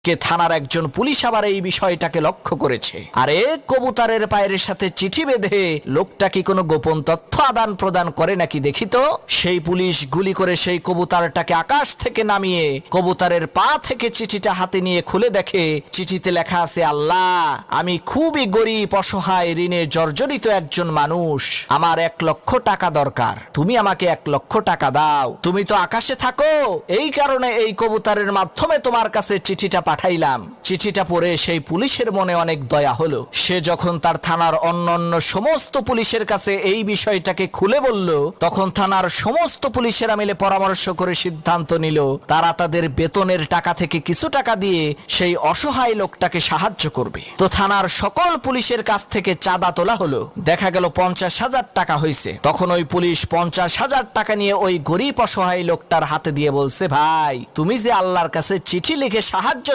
কে থানার একজন পুলিশ আবার এই বিষয়টাকে লক্ষ্য করেছে। আরে কবুতরের পায়ের সাথে চিঠি বেঁধে লোকটা কি কোনো গোপন তথ্য আদান প্রদান করে নাকি দেখি তো। সেই পুলিশ গুলি করে সেই কবুতরটাকে আকাশ থেকে নামিয়ে কবুতরের পা থেকে চিঠিটা হাতে নিয়ে খুলে দেখে চিঠিতে লেখা আছে, আল্লাহ, আমি খুবই গরিব, অসহায়, ঋণে জর্জরিত একজন মানুষ। আমার 1 লক্ষ টাকা দরকার। তুমি আমাকে 1 লক্ষ টাকা দাও। তুমি তো আকাশে থাকো, এই কারণে এই কবুতরের মাধ্যমে তোমার কাছে চিঠিটা পাঠাইলাম। চিঠিটা পড়ে সেই পুলিশের মনে অনেক দয়া হলো। সে যখন তার থানার অন্যান্য সমস্ত পুলিশের কাছে এই বিষয়টাকে খুলে বলল, তখন থানার সমস্ত পুলিশেরা মিলে পরামর্শ করে সিদ্ধান্ত নিল তারা তাদের বেতনের টাকা থেকে কিছু টাকা দিয়ে সেই অসহায় লোকটাকে সাহায্য করবে। তো থানার সকল পুলিশের কাছ থেকে চাঁদা তোলা হলো। দেখা গেল 50,000 টাকা হয়েছে। তখন ওই পুলিশ 50,000 টাকা নিয়ে ওই গরিব অসহায় লোকটার হাতে দিয়ে বলছে, ভাই, তুমি যে আল্লাহর কাছে চিঠি লিখে সাহায্য